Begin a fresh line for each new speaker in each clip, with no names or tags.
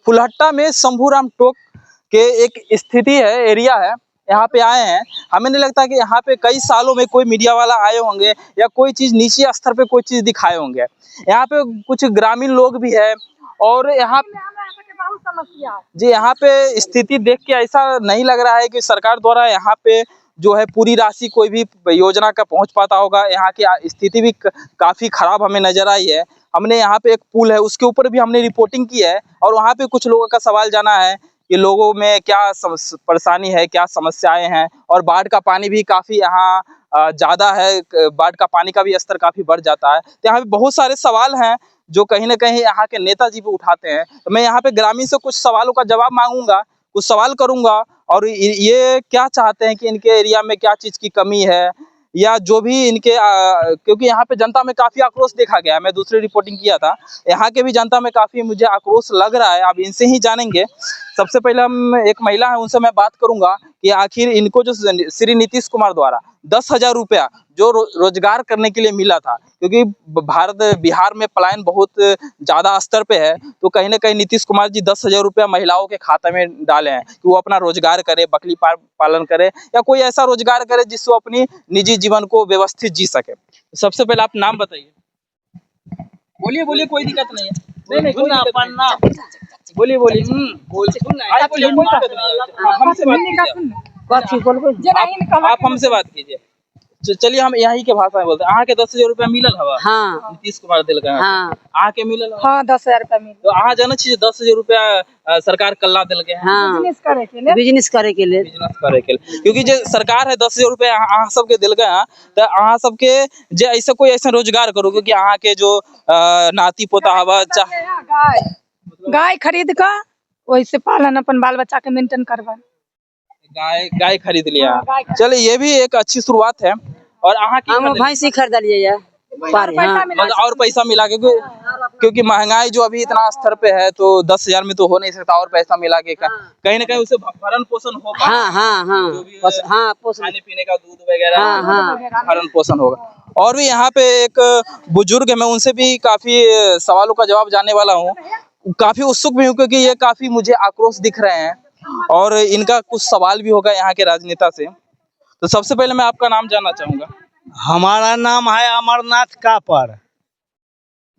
फुलहट्टा में शंभूराम टोक के एक स्थिति है, एरिया है, यहाँ पे आए हैं। हमें नहीं लगता कि यहाँ पे कई सालों में कोई मीडिया वाला आए होंगे या कोई चीज़ निजी स्तर पे कोई चीज़ दिखाए होंगे। यहाँ पे कुछ ग्रामीण लोग भी है और यहाँ जी यहाँ पे स्थिति देख के ऐसा नहीं लग रहा है कि सरकार द्वारा यहाँ पे जो है पूरी राशि कोई भी योजना का पहुँच पाता होगा। यहाँ की स्थिति भी काफ़ी खराब हमें नजर आई है। हमने यहाँ पे एक पुल है उसके ऊपर भी हमने रिपोर्टिंग की है और वहाँ पे कुछ लोगों का सवाल जाना है कि लोगों में क्या परेशानी है, क्या समस्याएं हैं। और बाढ़ का पानी भी काफ़ी यहाँ ज़्यादा है, बाढ़ का पानी का भी स्तर काफ़ी बढ़ जाता है। तो यहाँ पे बहुत सारे सवाल हैं जो कहीं ना कहीं यहाँ के नेताजी भी उठाते हैं। तो मैं यहाँ पे ग्रामीण से कुछ सवालों का जवाब मांगूंगा, कुछ सवाल करूंगा और ये क्या चाहते हैं कि इनके एरिया में क्या चीज़ की कमी है या जो भी इनके क्योंकि यहाँ पे जनता में काफ़ी आक्रोश देखा गया है। मैं दूसरी रिपोर्टिंग किया था, यहाँ के भी जनता में काफ़ी मुझे आक्रोश लग रहा है। अब इनसे ही जानेंगे। सबसे पहले हम एक महिला है उनसे मैं बात करूंगा कि आखिर इनको जो श्री नीतीश कुमार द्वारा 10,000 रुपया जो रोजगार करने के लिए मिला था, क्योंकि बिहार में पलायन बहुत ज़्यादा स्तर पे है, तो कहीं ना कहीं नीतीश कुमार जी 10,000 रुपया महिलाओं के खाते में डाले हैं कि वो अपना रोजगार करे, बकरी पालन करे या कोई ऐसा रोजगार करे जिससे वो अपनी निजी जीवन को व्यवस्थित जी सके। सबसे पहले आप नाम बताइए। बोलिए बोलिए, कोई दिक्कत नहीं है। नहीं कोई दिक्कत नहीं, बोलिए बोलिए। आप हमसे बात कीजिए। चलिए हम यही के भाषा में बोलते हैं। के 10,000 रुपया मिलल हवा।
हाँ।
नीतीश कुमार दिल का। हाँ। के मिलल हवा।
हाँ 10,000 रुपया मिल।
तो जाना चाहिए 10,000 रुपया सरकार कल्ला दिल के।
हाँ। बिजनेस करे के लिए
क्योंकि जो सरकार है 10,000 रुपया सबके दिल के तो सबके जे ऐसा कोई ऐसा रोजगार करो, क्योंकि के जो नाती पोता हवा
गाय खरीद कर वैसे पालन अपन बाल बच्चा के मेंटेन करवा।
गाय खरीद लिया। चलिए ये भी एक अच्छी शुरुआत है। और
भैंसी खरीद लिए
और पैसा मिला क्योंकि महंगाई जो अभी इतना स्तर पे है तो 10,000 में तो हो नहीं सकता, और पैसा मिला के कहीं ना कहीं उसे भरण पोषण होगा। खाने पीने का दूध वगैरह भरण पोषण होगा। और भी यहाँ पे एक बुजुर्ग है, मैं उनसे भी काफी सवालों का जवाब जानने वाला हूँ। काफी उत्सुक भी हूँ क्योंकि ये काफी मुझे आक्रोश दिख रहे हैं और इनका कुछ सवाल भी होगा यहाँ के राजनेता से। तो सबसे पहले मैं आपका नाम जानना चाहूंगा।
हमारा नाम है अमरनाथ कापर।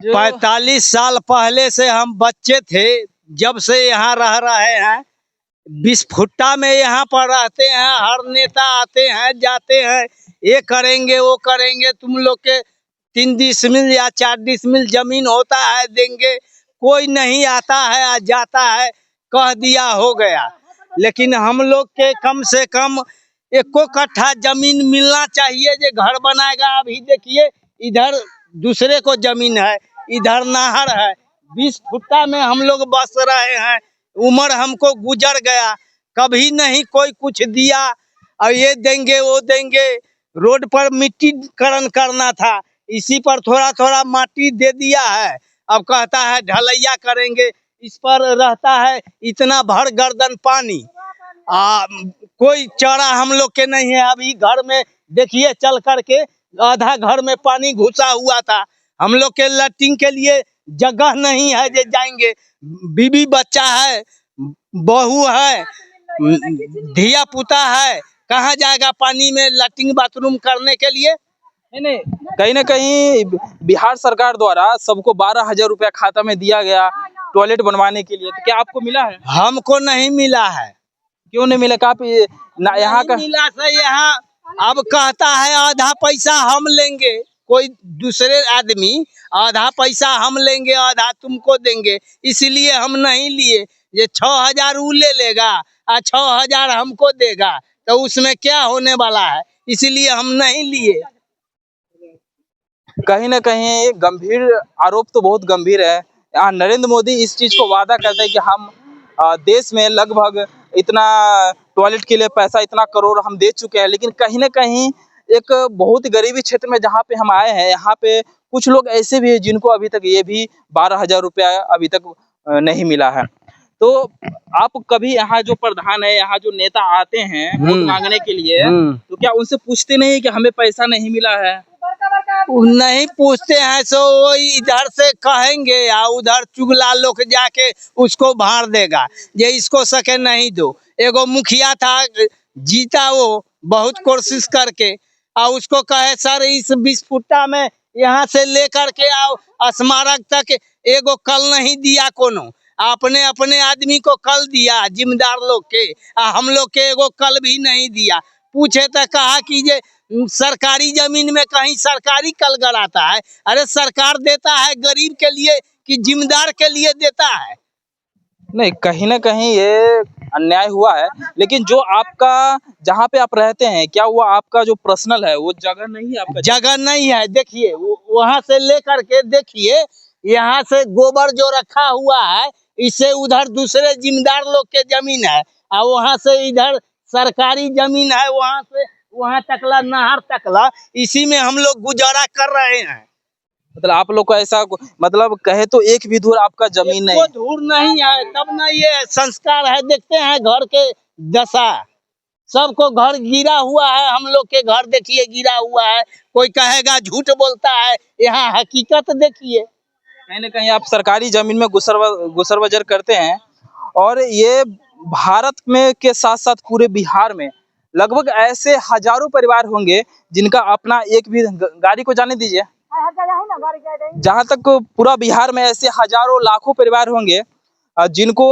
45 साल पहले से हम बच्चे थे, जब से यहाँ रह रहे हैं। 20 फुट्टा में यहाँ पर रहते हैं। हर नेता आते हैं जाते हैं, ये करेंगे वो करेंगे, तुम लोग के 3 डिसमिल या 4 डिसमिल जमीन होता है देंगे। कोई नहीं आता है आ जाता है, कह दिया हो गया। लेकिन हम लोग के कम से कम 1 कट्ठा जमीन मिलना चाहिए जो घर बनाएगा। अभी देखिए इधर दूसरे को जमीन है, इधर नहर है। 20 फुट्टा में हम लोग बस रहे हैं। उम्र हमको गुजर गया, कभी नहीं कोई कुछ दिया। और ये देंगे वो देंगे। रोड पर मिट्टीकरण करना था, इसी पर थोड़ा थोड़ा माटी दे दिया है। अब कहता है ढलैया करेंगे, इस पर रहता है इतना भर गर्दन पानी। कोई चारा हम लोग के नहीं है। अभी घर में देखिए चल करके आधा घर में पानी घुसा हुआ था। हम लोग के लैट्रिन के लिए जगह नहीं है जे जाएंगे। बीबी बच्चा है, बहू है, धिया पुता है, कहाँ जाएगा पानी में लैट्रिन बाथरूम करने के लिए।
नहीं कहीं ना कहीं बिहार सरकार द्वारा सबको 12,000 रुपया खाता में दिया गया टॉयलेट बनवाने के लिए, तो क्या आपको मिला है?
हमको नहीं मिला है।
क्यों नहीं मिला? यहाँ का
मिला से यहाँ अब कहता है आधा पैसा हम लेंगे, कोई दूसरे आदमी आधा पैसा हम लेंगे आधा तुमको देंगे, इसलिए हम नहीं लिए। ये 6,000 वो ले लेगा और 6,000 हमको देगा, तो उसमें क्या होने वाला है, इसलिए हम नहीं लिए।
कहीं ना कहीं गंभीर आरोप तो बहुत गंभीर है। यहाँ नरेंद्र मोदी इस चीज को वादा करते हैं कि हम देश में लगभग इतना टॉयलेट के लिए पैसा इतना करोड़ हम दे चुके हैं, लेकिन कहीं ना कहीं एक बहुत गरीबी क्षेत्र में जहाँ पे हम आए हैं, यहाँ पे कुछ लोग ऐसे भी हैं जिनको अभी तक ये भी 12,000 रुपया अभी तक नहीं मिला है। तो आप कभी यहाँ जो प्रधान है, यहाँ जो नेता आते हैं वोट मांगने के लिए, तो क्या उनसे पूछते नहीं कि हमें पैसा नहीं मिला है?
नहीं पूछते हैं सो वो इधर से कहेंगे या उधर चुगला लोग जाके उसको भाड़ देगा ये इसको सके नहीं दो। एगो मुखिया था जीता वो बहुत कोशिश करके और उसको कहे सर इस 20 फुट्टा में यहाँ से लेकर के आओ स्मारक तक एगो कल नहीं दिया कोनो अपने अपने आदमी को कल दिया जिम्मेदार लोग के हम लोग के एगो कल भी नहीं दिया। पूछे तो कहा कि ये सरकारी जमीन में कहीं सरकारी कल गड़ाता है। अरे सरकार देता है गरीब के लिए कि जिम्मेदार के लिए देता है।
नहीं, कहीं ना कहीं ये अन्याय हुआ है, लेकिन जो आपका जहाँ पे आप रहते हैं, क्या वो आपका जो पर्सनल है वो जगह नहीं है आपका?
जगह नहीं है। देखिए वहां से लेकर के देखिए यहाँ से गोबर जो रखा हुआ है इससे उधर दूसरे जिम्मेदार लोग के जमीन है और वहां से इधर सरकारी जमीन है, वहां से वहां तकला नहर तकला इसी में हम लोग गुजारा कर रहे हैं।
मतलब आप लोग को ऐसा मतलब कहे तो एक भी धूर आपका जमीन नहीं?
धूर नहीं है तब ना ये संस्कार है। देखते हैं घर के दशा, सबको घर गिरा हुआ है। हम लोग के घर देखिए गिरा हुआ है। कोई कहेगा झूठ बोलता है, यहाँ हकीकत देखिए।
कहीं ना कहीं आप सरकारी जमीन में गुसर बजर करते हैं और ये भारत में के साथ साथ पूरे बिहार में लगभग ऐसे हजारों परिवार होंगे जिनका अपना एक भी गाड़ी को जाने दीजिए, जहां तक पूरा बिहार में ऐसे हजारों लाखों परिवार होंगे जिनको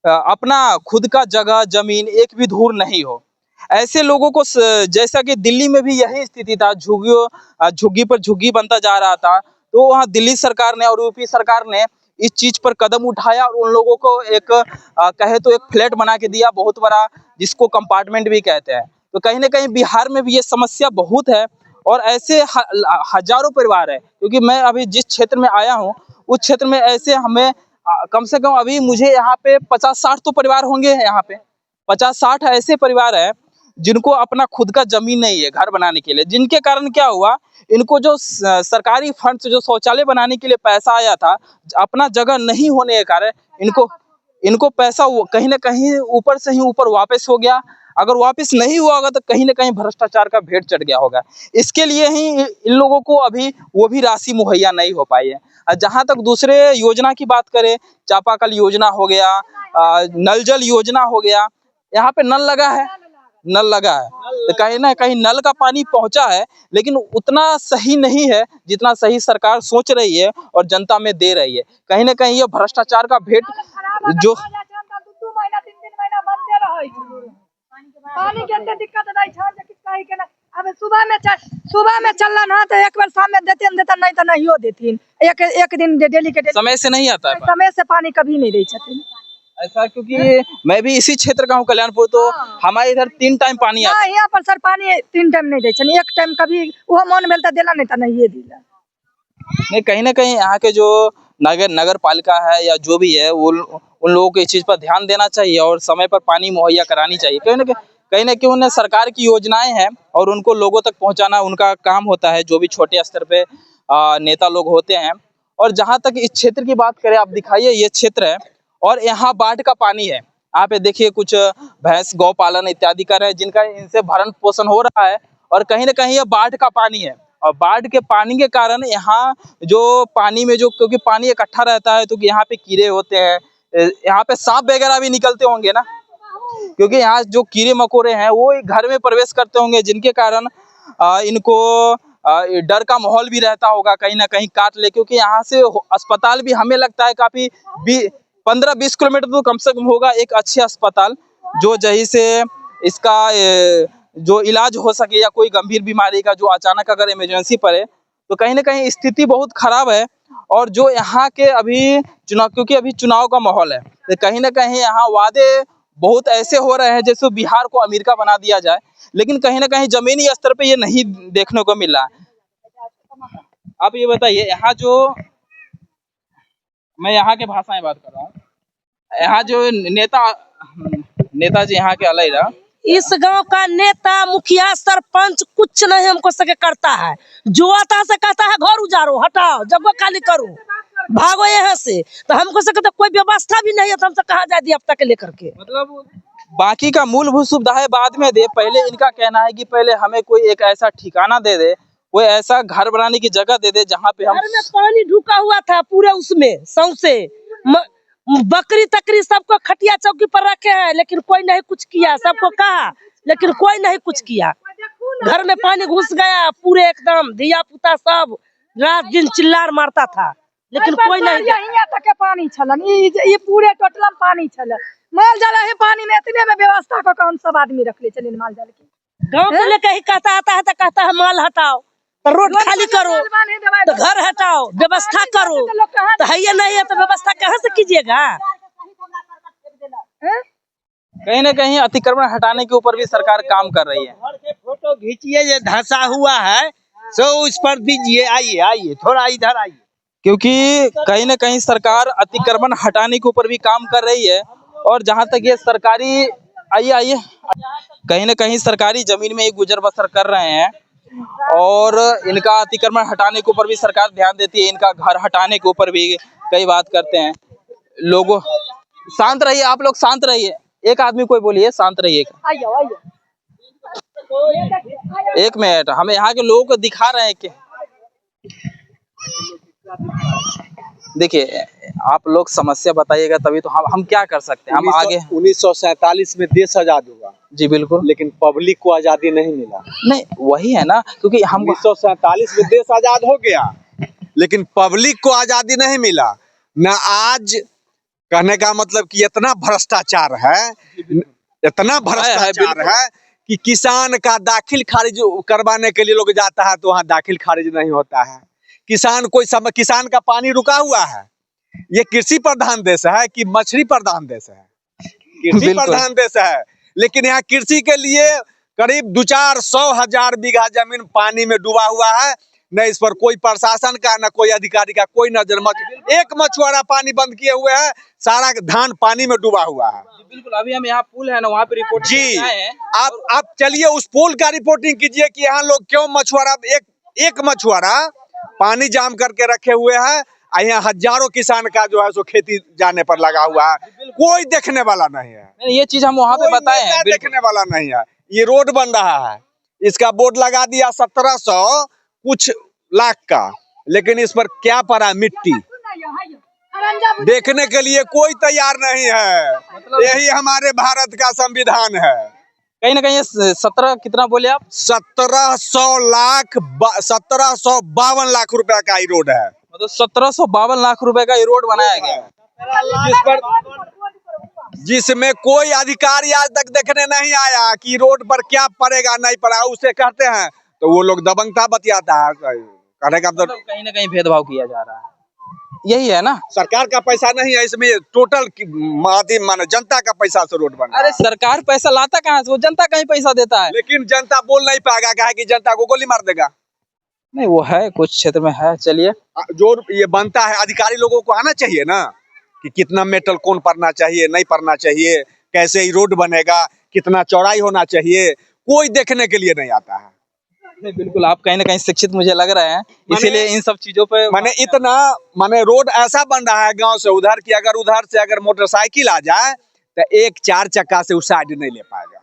अपना खुद का जगह जमीन एक भी धूर नहीं हो। ऐसे लोगों को जैसा कि दिल्ली में भी यही स्थिति था, झुग्गी पर झुग्गी बनता जा रहा था, तो वहाँ दिल्ली सरकार ने और यूपी सरकार ने इस चीज पर कदम उठाया और उन लोगों को एक कहे तो एक फ्लैट बना के दिया बहुत बड़ा, जिसको कंपार्टमेंट भी कहते हैं। तो कहीं ना कहीं बिहार में भी ये समस्या बहुत है और ऐसे हजारों परिवार है, क्योंकि मैं अभी जिस क्षेत्र में आया हूँ उस क्षेत्र में ऐसे हमें कम से कम अभी मुझे यहाँ पे 50-60 तो परिवार होंगे। यहाँ पे 50-60 ऐसे परिवार है जिनको अपना खुद का जमीन नहीं है घर बनाने के लिए, जिनके कारण क्या हुआ, इनको जो सरकारी फंड से जो शौचालय बनाने के लिए पैसा आया था, अपना जगह नहीं होने के कारण इनको पैसा कहीं ना कहीं ऊपर से ही ऊपर वापस हो गया। अगर वापस नहीं हुआ होगा तो कहीं ना कहीं भ्रष्टाचार का भेंट चढ़ गया होगा। इसके लिए ही इन लोगों को अभी वो भी राशि मुहैया नहीं हो पाई है। जहां तक दूसरे योजना की बात करें, चापाकल योजना हो गया, नल जल योजना हो गया, यहाँ पे नल लगा है तो कहीं ना कहीं नल का पानी पहुंचा है, लेकिन उतना सही नहीं है जितना सही सरकार सोच रही है और जनता में दे रही है। कहीं ना कहीं ये भ्रष्टाचार का भेंट जो
पानी के अंदर दिक्कत नहीं छा किस कहीं के ना। अब सुबह में चलना ना तो एक बार शाम में देते नहीं तो नहीं हो देतीन। एक दिन डेली के
समय से नहीं आता है,
समय से पानी कभी नहीं दे छथिन
ऐसा। क्योंकि मैं भी इसी क्षेत्र का हूँ, कल्याणपुर, तो हमारे इधर 3 टाइम पानी आता है।
यहाँ पर सर पानी 3 टाइम नहीं दे छन, एक टाइम कभी वो मन मिलता देला नहीं तो नहीं ये दिला।
नहीं, कहीं ना कहीं यहाँ के जो नगर पालिका है या जो भी है वो उन लोगों को इस चीज पर ध्यान देना चाहिए और समय पर पानी मुहैया करानी चाहिए। कहीं ना कहीं उन्हें सरकार की योजनाएं हैं और उनको लोगों तक पहुंचाना उनका काम होता है, जो भी छोटे स्तर पे नेता लोग होते हैं। और जहां तक इस क्षेत्र की बात करें, आप दिखाइए, ये क्षेत्र है और यहाँ बाढ़ का पानी है। यहाँ पे देखिए कुछ भैंस गौ पालन इत्यादि कर रहे हैं जिनका इनसे भरण पोषण हो रहा है, और कहीं ना कहीं ये बाढ़ का पानी है। और बाढ़ के पानी के कारण यहाँ जो पानी में जो, क्योंकि पानी इकट्ठा रहता है तो यहाँ पे कीड़े होते हैं, यहाँ पे सांप वगैरह भी निकलते होंगे ना, क्योंकि यहाँ जो कीड़े मकोड़े हैं वो घर में प्रवेश करते होंगे, जिनके कारण इनको डर का माहौल भी रहता होगा, कहीं ना कहीं काट ले। क्योंकि यहाँ से अस्पताल भी हमें लगता है काफी 15-20 किलोमीटर तो कम से कम होगा एक अच्छे अस्पताल, जो जहीं से इसका जो इलाज हो सके या कोई गंभीर बीमारी का जो अचानक अगर इमरजेंसी पड़े तो कहीं ना कहीं स्थिति बहुत खराब है। और जो यहाँ के अभी चुनाव, क्योंकि अभी चुनाव का माहौल है, तो कहीं ना कहीं यहाँ वादे बहुत ऐसे हो रहे हैं जैसे बिहार को अमेरिका बना दिया जाए, लेकिन कहीं ना कहीं जमीनी स्तर पे ये नहीं देखने को मिल रहा है। आप ये बताइए, यहाँ जो मैं यहाँ के भाषा में बात कर रहा हूँ, यहाँ जो नेताजी यहाँ के अलग,
इस गांव का नेता मुखिया सरपंच कुछ नहीं हमको सके करता है। जो आता से कहता है घर उजारो, हटाओ, जगह खाली करो, भागो यहाँ से। तो हमको सके तो कोई व्यवस्था भी नहीं है, तो हमसे कहाँ जाए दिया अब तक लेकर के।
मतलब बाकी का मूलभूत सुविधाएं बाद में दे, पहले इनका कहना है कि पहले हमें कोई एक ऐसा ठिकाना दे दे कोई ऐसा घर बनाने की जगह दे दे जहाँ पे हम
घर में पानी ढुका हुआ था पूरे उसमें सौंसे बकरी तकरी सबको खटिया चौकी पर रखे हैं, लेकिन कोई नहीं कुछ किया। सबको कहा लेकिन कोई नहीं कुछ किया। घर में पानी घुस गया पूरे एकदम, धिया पुता सब रात दिन चिल्लार मारता था, लेकिन कोई नहीं।
यहाँ तक के पानी छलन, ये पूरे टोटल पानी छलन। माल जाल है पानी में, इतने में व्यवस्था को कौन सब आदमी रख ले चले माल जाल के।
गाँव के लेके ही कहता आता है तो कहता है माल हटाओ, तो रोड खाली करो, तो घर हटाओ, व्यवस्था करो। तो है ये नहीं है तो व्यवस्था कहाँ से कीजिएगा?
कहीं ना कहीं अतिक्रमण हटाने के ऊपर भी सरकार काम कर रही है।
घर के फोटो खींचिए, ये धंसा हुआ है सो उस पर दीजिए। आइए आइए थोड़ा इधर आइए,
क्योंकि कहीं ना कहीं सरकार अतिक्रमण हटाने के ऊपर भी काम कर रही है। और जहां तक ये सरकारी आइए कहीं ना कहीं सरकारी जमीन में ही गुजर बसर कर रहे हैं और इनका अतिक्रमण हटाने के ऊपर भी सरकार ध्यान देती है। इनका घर हटाने के ऊपर भी कई बात करते हैं। लोगों शांत रहिए, आप लोग शांत रहिए। एक आदमी कोई बोलिए शांत रहिए। एक मिनट, हम यहाँ के लोगों को दिखा रहे हैं कि देखिए आप लोग समस्या बताइएगा तभी तो हम क्या कर सकते हैं। हम आगे
1947 में देश आजाद हुआ।
जी बिल्कुल,
लेकिन पब्लिक को आजादी नहीं मिला।
नहीं वही है ना, क्योंकि हम
1947 में देश आजाद हो गया, लेकिन पब्लिक को आजादी नहीं मिला। न आज कहने का मतलब कि इतना भ्रष्टाचार है, इतना भ्रष्टाचार है कि किसान का दाखिल खारिज करवाने के लिए लोग जाता है तो वहाँ दाखिल खारिज नहीं होता है। किसान किसान का पानी रुका हुआ है। ये कृषि प्रधान देश है कि मछली प्रधान देश है? कृषि प्रधान देश है, लेकिन यहाँ कृषि के लिए करीब 200-400 बीघा जमीन पानी में डूबा हुआ है। न इस पर कोई प्रशासन का न कोई अधिकारी का कोई नजर। एक मछुआरा पानी बंद किए हुए है, सारा धान पानी में डूबा हुआ है।
बिल्कुल, अभी हम यहाँ पुल है ना वहाँ पे रिपोर्ट
जी आप चलिए उस पुल का रिपोर्टिंग कीजिए कि यहाँ लोग क्यों मछुआरा एक मछुआरा पानी जाम करके रखे हुए है। यहाँ हजारों किसान का जो है सो खेती जाने पर लगा हुआ है, कोई देखने वाला नहीं है।
ये चीज हम वहाँ पे बताए हैं,
देखने वाला नहीं है। ये रोड बन रहा है, इसका बोर्ड लगा दिया 1700 कुछ लाख का, लेकिन इस पर क्या पड़ा? मिट्टी। देखने के लिए कोई तैयार नहीं है। यही हमारे भारत का संविधान है।
कहीं ना कहीं 17 कितना बोले आप?
1752 लाख रुपए का ये रोड है।
मतलब 1752 लाख रुपए का ये रोड बनाया गया,
जिसमें कोई अधिकारी आज तक देखने नहीं आया कि रोड पर क्या पड़ेगा नहीं पड़ा। उसे कहते हैं तो वो लोग दबंगता बतियाता है। कहने का मतलब
कहीं ना कहीं भेदभाव किया जा रहा है, यही है ना।
सरकार का पैसा नहीं है इसमें, टोटल माने जनता का पैसा से रोड बना।
अरे सरकार पैसा लाता कहाँ से? वो जनता कहीं पैसा देता है,
लेकिन जनता बोल नहीं पाएगा, क्या है कि जनता को गोली मार देगा।
नहीं वो है कुछ क्षेत्र में है। चलिए
जो ये बनता है अधिकारी लोगों को आना चाहिए ना कि कितना मेटल कौन पड़ना चाहिए नहीं पड़ना चाहिए, कैसे ही रोड बनेगा, कितना चौड़ाई होना चाहिए, कोई देखने के लिए नहीं आता है।
नहीं बिल्कुल, आप कहीं ना कहीं शिक्षित मुझे लग रहे हैं, इसीलिए इन सब चीजों पे
माने रोड ऐसा बन रहा है गांव से उधर की उधर से अगर मोटरसाइकिल आ जाए तो एक 4 चक्का से उस साइड नहीं ले पाएगा।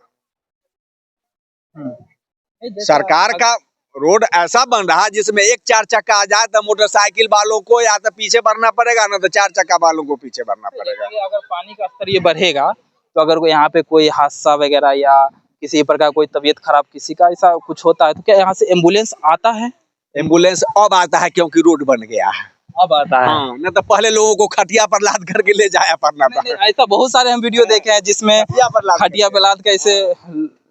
सरकार का रोड ऐसा बन रहा है जिसमें एक 4 चक्का आ जाए तो मोटरसाइकिल वालों को या तो पीछे बढ़ना पड़ेगा, ना तो 4 चक्का वालों को पीछे बढ़ना पड़ेगा।
अगर पानी का स्तर ये बढ़ेगा तो अगर यहाँ पे कोई हादसा वगैरह या किसी प्रकार कोई तबीयत खराब किसी का ऐसा कुछ होता है तो क्या यहाँ से एम्बुलेंस आता है?
एम्बुलेंस अब आता है क्योंकि रोड बन गया है,
अब आता है।
हाँ, न तो पहले लोगों को खटिया पर लाद करके ले जाया पड़ना था।
ऐसा बहुत सारे हम वीडियो देखे हैं जिसमें खटिया पर लाद कैसे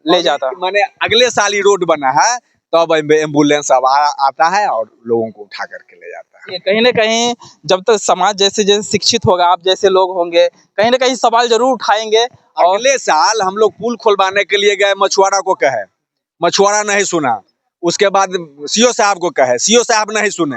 ले जाता।
माने अगले साल ही रोड बना है तब एम्बुलेंस अब आता है और लोगों को उठा करके ले जाता है।
कहीं ना कहीं जब तक समाज जैसे जैसे शिक्षित होगा, आप जैसे लोग होंगे, कहीं ना कहीं सवाल जरूर उठाएंगे। और
अगले साल हम लोग पुल खुलवाने के लिए गए, मछुआरा को कहे, मछुआरा नहीं सुना। उसके बाद सीओ साहब को कहे, सीओ साहब नहीं सुने।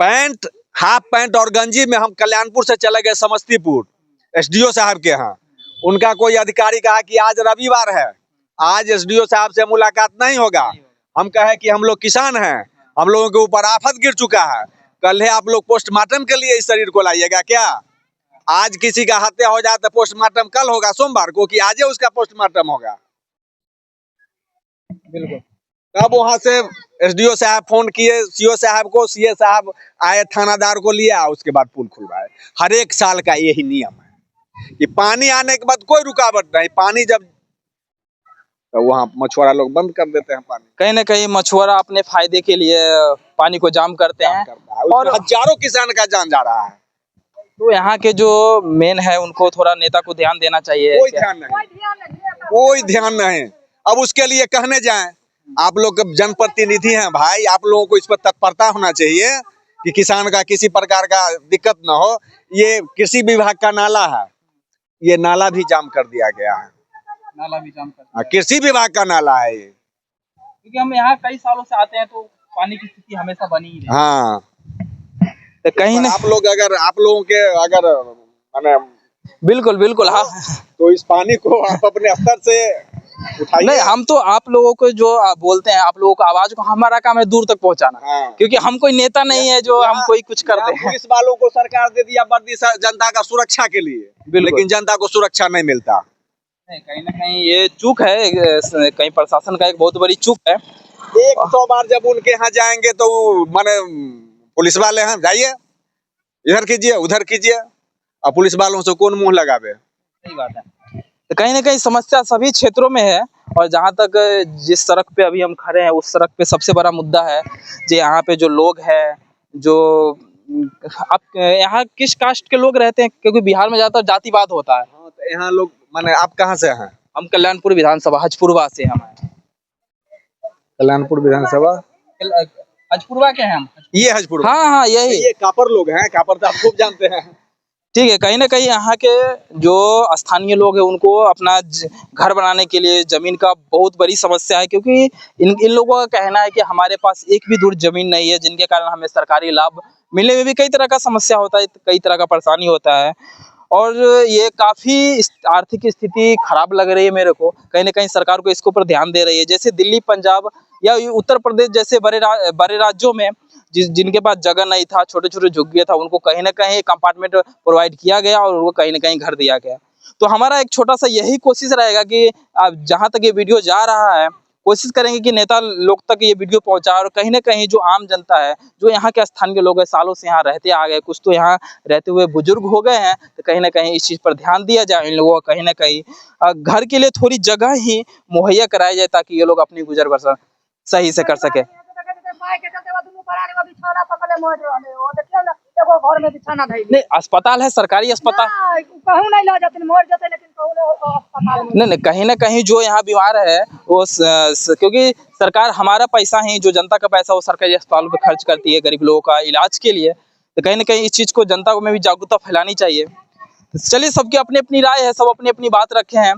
पैंट हाफ पैंट और गंजी में हम कल्याणपुर से चले गए समस्तीपुर एसडीओ साहब के यहाँ। उनका कोई अधिकारी कहा कि आज रविवार है, आज एसडीओ साहब से मुलाकात नहीं होगा। हम कहे कि हम लोग किसान हैं, हम लोगों के ऊपर आफत गिर चुका है, कल है आप लोग पोस्टमार्टम के लिए इस शरीर को लाइएगा क्या? आज किसी का हत्या हो जाए तो पोस्टमार्टम कल होगा सोमवार को कि आज उसका पोस्टमार्टम होगा?
बिल्कुल
तब वहां से एसडीओ साहब फोन किए सीओ साहब को, सीए साहब आए, थानादार को लिया, उसके बाद पुल खुलवाए। हर एक साल का यही नियम है कि पानी आने के बाद कोई रुकावट नहीं, पानी जब तो वहाँ मछुआरा लोग बंद कर देते हैं पानी।
कहीं ना कहीं मछुआरा अपने फायदे के लिए पानी को जाम करते हैं
और हजारों किसान का जान जा रहा है।
तो यहाँ के जो मेन है उनको थोड़ा नेता को ध्यान देना चाहिए।
कोई ध्यान नहीं, कोई ध्यान नहीं। अब उसके लिए कहने जाएं, आप लोग जनप्रतिनिधि हैं भाई, आप लोगों को इस पर तत्परता होना चाहिए कि किसान का किसी प्रकार का दिक्कत ना हो। ये कृषि विभाग का नाला है, ये नाला भी जाम कर दिया गया है।
नाला भी जाम कर,
कृषि विभाग का नाला है ये,
क्योंकि हम यहाँ कई सालों से आते हैं तो पानी की स्थिति हमेशा बनी ही रहती
हाँ।
है। तो कहीं ना
आप लोगों के अगर माने
बिल्कुल बिल्कुल हाँ,
तो इस पानी को आप अपने स्तर से उठाइए।
नहीं हम तो आप लोगों को जो बोलते हैं, आप लोगों को आवाज को, हमारा काम है दूर तक पहुंचाना।
हाँ।
क्योंकि हम कोई नेता नहीं है जो हम कोई कुछ कर दे।
पुलिस वालों को सरकार दे दिया वर्दी जनता का सुरक्षा के लिए, लेकिन जनता को सुरक्षा नहीं मिलता।
नहीं, कहीं ना कहीं ये चूक है, कहीं प्रशासन का एक बहुत बड़ी चूक है।
100 बार जब उनके यहाँ जाएंगे तो माने पुलिस वाले हैं, जाइए इधर कीजिए उधर कीजिए, और पुलिस वालों से कौन मुंह लगावे।
सही बात है। तो कहीं ना कहीं समस्या सभी क्षेत्रों में है। और जहाँ तक जिस सड़क पे अभी हम खड़े हैं उस सड़क पे सबसे बड़ा मुद्दा है जो यहाँ पे जो लोग हैं, जो आप यहाँ किस कास्ट के लोग रहते हैं, क्योंकि बिहार में ज्यादातर जातिवाद होता है।
हाँ, तो यहाँ लोग माने आप कहाँ से हैं?
हम कल्याणपुर विधानसभा हजपुरवा से हम हैं।
कल्याणपुर विधानसभा
हजपुरवा के हैं हम।
ये हजपुर,
हाँ हाँ यही।
ये कापर लोग हैं, कापर तो आप खूब जानते हैं।
ठीक है, कहीं ना कहीं यहाँ के जो स्थानीय लोग हैं उनको अपना घर बनाने के लिए जमीन का बहुत बड़ी समस्या है, क्योंकि इन लोगों का कहना है कि हमारे पास एक भी दूर जमीन नहीं है, जिनके कारण हमें सरकारी लाभ मिलने में भी कई तरह का समस्या होता है, कई तरह का परेशानी होता है। और ये काफ़ी आर्थिक स्थिति खराब लग रही है मेरे को। कहीं ना कहीं सरकार को इसके ऊपर ध्यान दे रही है। जैसे दिल्ली, पंजाब या उत्तर प्रदेश जैसे बड़े राज्यों में जिनके पास जगह नहीं था, छोटे छोटे झुग्गियाँ था, उनको कहीं ना कहीं कंपार्टमेंट प्रोवाइड किया गया और उनको कहीं ना कहीं घर दिया गया। तो हमारा एक छोटा सा यही कोशिश रहेगा कि जहाँ तक ये वीडियो जा रहा है, कोशिश करेंगे कि नेता लोग तक ये वीडियो पहुंचाए, और कहीं ना कहीं जो आम जनता है, जो यहाँ के स्थानीय लोग हैं, सालों से यहाँ रहते आ गए, कुछ तो यहाँ रहते हुए बुजुर्ग हो गए हैं, तो कहीं ना कहीं इस चीज़ पर ध्यान दिया जाए। इन लोगों को कहीं ना कहीं घर के लिए थोड़ी जगह ही मुहैया कराई जाए, ताकि ये लोग अपनी गुजर बसर सही से कर सके। नहीं, अस्पताल है, सरकारी अस्पताल नहीं, कहीं ना कहीं जो यहाँ बीमार है वो क्योंकि सरकार हमारा पैसा ही, जो जनता का पैसा वो सरकारी अस्पतालों पे खर्च करती है गरीब लोगों का इलाज के लिए। तो कहीं ना कहीं इस चीज़ को जनता को में भी जागरूकता फैलानी चाहिए। चलिए, सबकी अपनी अपनी राय है, सब अपनी अपनी बात रखे हैं।